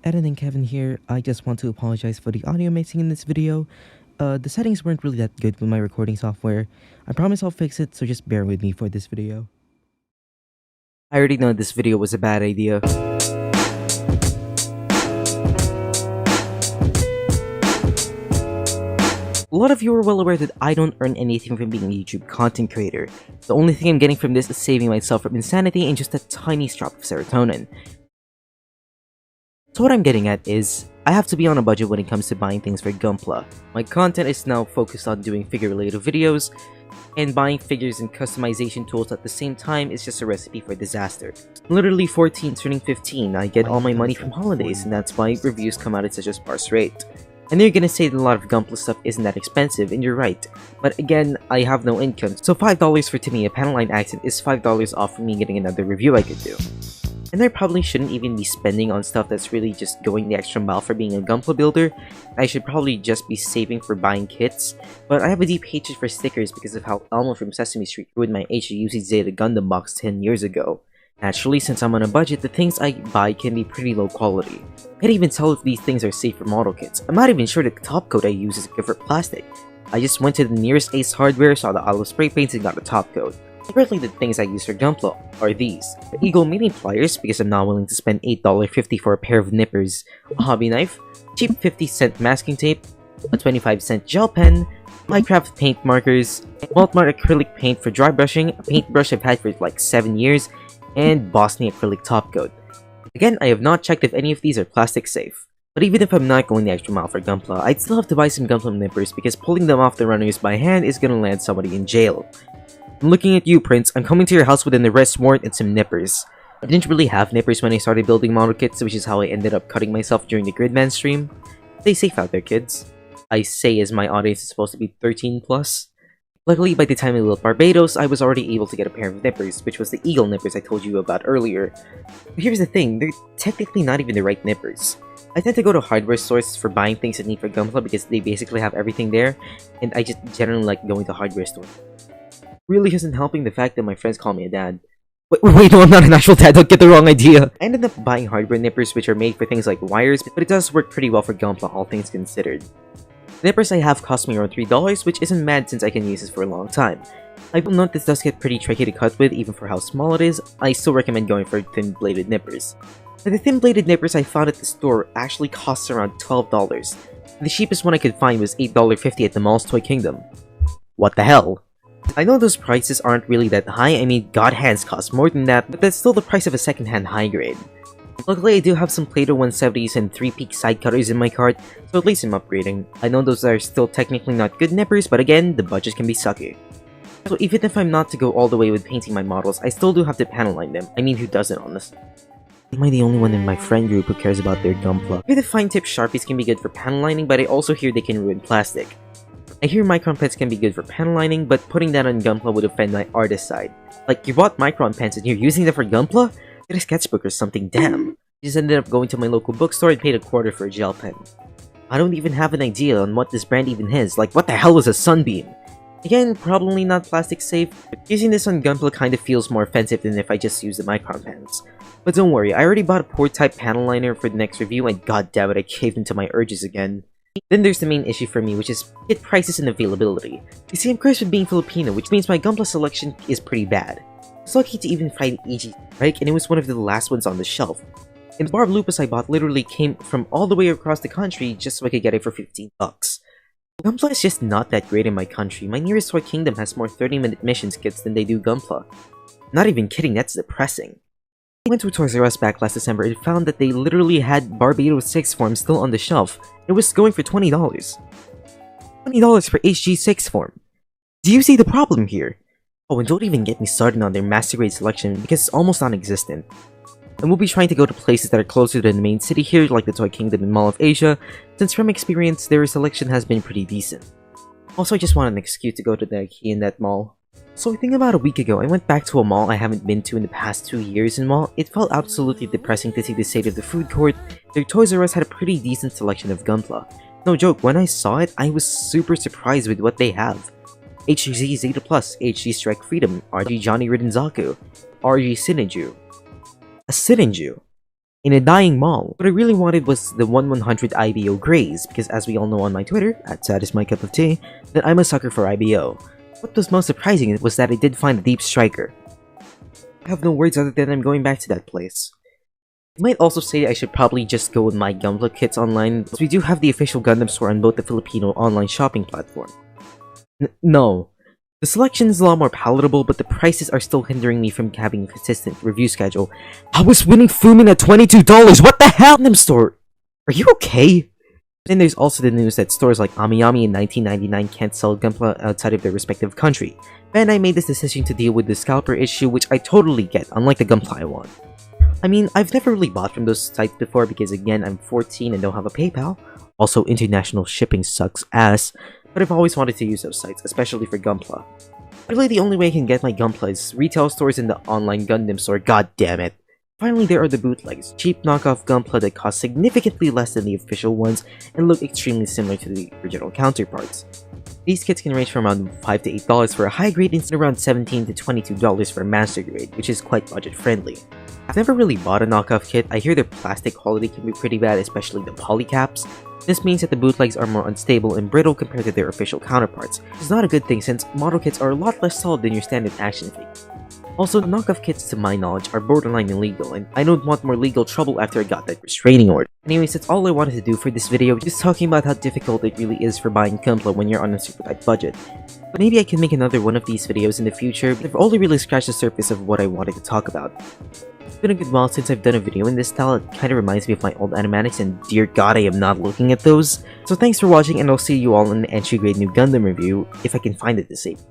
Editing Kevin here. I just want to apologize for the audio mixing in this video. The settings weren't really that good with my recording software. I promise I'll fix it, so just bear with me for this video. I already know this video was a bad idea. A lot of you are well aware that I don't earn anything from being a YouTube content creator. The only thing I'm getting from this is saving myself from insanity and just a tiny drop of serotonin. So what I'm getting at is, I have to be on a budget when it comes to buying things for Gunpla. My content is now focused on doing figure-related videos, and buying figures and customization tools at the same time is just a recipe for disaster. Literally 14 turning 15, I get all my money from holidays, and that's why reviews come out at such a sparse rate. And you're gonna say that a lot of Gunpla stuff isn't that expensive, and you're right. But again, I have no income, so $5 for Timmy a panel line accent is $5 off from me getting another review I could do. And I probably shouldn't even be spending on stuff that's really just going the extra mile for being a Gunpla builder. I should probably just be saving for buying kits, but I have a deep hatred for stickers because of how Elmo from Sesame Street ruined my HUZ Gundam box 10 years ago. Naturally, since I'm on a budget, the things I buy can be pretty low quality. I can't even tell if these things are safe for model kits. I'm not even sure that the top coat I use is good for plastic. I just went to the nearest Ace Hardware, saw the aisle of spray paints, and got a top coat. Currently, the things I use for Gunpla are these: the Eagle mini pliers, because I'm not willing to spend $8.50 for a pair of nippers, a hobby knife, cheap 50-cent masking tape, a 25-cent gel pen, Minecraft paint markers, Walmart acrylic paint for dry brushing, a paintbrush I've had for like 7 years, and Bosnia acrylic top coat. Again, I have not checked if any of these are plastic safe. But even if I'm not going the extra mile for Gunpla, I'd still have to buy some Gunpla nippers because pulling them off the runners by hand is gonna land somebody in jail. I'm looking at you, Prince. I'm coming to your house with an arrest warrant and some nippers. I didn't really have nippers when I started building model kits, which is how I ended up cutting myself during the Gridman stream. Stay safe out there, kids. I say as my audience is supposed to be 13+. Luckily, by the time I built Barbados, I was already able to get a pair of nippers, which was the Eagle nippers I told you about earlier. But here's the thing, they're technically not even the right nippers. I tend to go to hardware stores for buying things I need for Gunpla because they basically have everything there, and I just generally like going to hardware stores. Really isn't helping the fact that my friends call me a dad. Wait, no, I'm not an actual dad, don't get the wrong idea! I ended up buying hardware nippers which are made for things like wires, but it does work pretty well for Gunpla, all things considered. The nippers I have cost me around $3, which isn't bad since I can use this for a long time. I will note this does get pretty tricky to cut with, even for how small it is. I still recommend going for thin-bladed nippers. Now, the thin-bladed nippers I found at the store actually cost around $12. The cheapest one I could find was $8.50 at the Mall's Toy Kingdom. What the hell? I know those prices aren't really that high, I mean God hands cost more than that, but that's still the price of a second-hand high grade. Luckily, I do have some Play-Doh 170s and 3-peak side cutters in my cart, so at least I'm upgrading. I know those are still technically not good nippers, but again, the budget can be sucky. So even if I'm not to go all the way with painting my models, I still do have to panel line them. I mean, who doesn't, honestly? Am I the only one in my friend group who cares about their Gunpla? I hear the fine-tip Sharpies can be good for panel lining, but I also hear they can ruin plastic. I hear Micron pens can be good for panel lining, but putting that on Gunpla would offend my artist side. Like, you bought Micron pens and you're using them for Gunpla? Get a sketchbook or something, damn. I just ended up going to my local bookstore and paid $1 for a gel pen. I don't even have an idea on what this brand even is, like what the hell is a Sunbeam? Again, probably not plastic safe, but using this on Gunpla kinda feels more offensive than if I just used the Micron pens. But don't worry, I already bought a port type panel liner for the next review and goddammit I caved into my urges again. Then there's the main issue for me, which is kit prices and availability. You see, I'm cursed with being Filipino, which means my Gunpla selection is pretty bad. I was lucky to even find EG Strike, and it was one of the last ones on the shelf. And the Barb Lupus I bought literally came from all the way across the country just so I could get it for 15 bucks. Gunpla is just not that great in my country. My nearest Toy Kingdom has more 30-minute missions kits than they do Gunpla. Not even kidding, that's depressing. I went to a Toys R Us back last December and found that they literally had Barbados 6 form still on the shelf. It was going for $20. $20 for HG6 form. Do you see the problem here? Oh, and don't even get me started on their Master Grade selection because it's almost non-existent. And we'll be trying to go to places that are closer to the main city here, like the Toy Kingdom and Mall of Asia, since from experience, their selection has been pretty decent. Also, I just want an excuse to go to the IKEA in that mall. So I think about a week ago, I went back to a mall I haven't been to in the past 2 years, and while it felt absolutely depressing to see the state of the food court, their Toys R Us had a pretty decent selection of Gunpla. No joke, when I saw it, I was super surprised with what they have. HG Zeta Plus, HG Strike Freedom, RG Johnny Ridden Zaku, RG Siniju. A Siniju? in a dying mall. What I really wanted was the 1100 IBO Grays, because as we all know on my Twitter, @sadismycupoftea, that I'm a sucker for IBO. What was most surprising was that I did find a Deep Striker. I have no words other than I'm going back to that place. You might also say I should probably just go with my Gunpla kits online, because we do have the official Gundam store on both the Filipino online shopping platform. No. The selection is a lot more palatable, but the prices are still hindering me from having a consistent review schedule. I was winning Fumin at $22! What the hell? Gundam store! Are you okay? Then there's also the news that stores like AmiAmi in 1999 can't sell Gunpla outside of their respective country. Bandai made this decision to deal with the scalper issue, which I totally get, unlike the Gunpla I want. I mean, I've never really bought from those sites before because again, I'm 14 and don't have a PayPal. Also, international shipping sucks ass, but I've always wanted to use those sites, especially for Gunpla. Really, the only way I can get my Gunpla is retail stores in the online Gundam store, god damn it. Finally, there are the bootlegs, cheap knockoff Gunpla that cost significantly less than the official ones and look extremely similar to the original counterparts. These kits can range from around $5 to $8 for a high grade and around $17 to $22 for a master grade, which is quite budget friendly. I've never really bought a knockoff kit. I hear their plastic quality can be pretty bad, especially the polycaps. This means that the bootlegs are more unstable and brittle compared to their official counterparts, which is not a good thing since model kits are a lot less solid than your standard action figure. Also, the knockoff kits, to my knowledge, are borderline illegal, and I don't want more legal trouble after I got that restraining order. Anyways, that's all I wanted to do for this video, just talking about how difficult it really is for buying Gunpla when you're on a super tight budget. But maybe I can make another one of these videos in the future, but I've only really scratched the surface of what I wanted to talk about. It's been a good while since I've done a video in this style. It kinda reminds me of my old animatics, and dear god I am not looking at those. So thanks for watching, and I'll see you all in the entry grade new Gundam review, if I can find it this evening.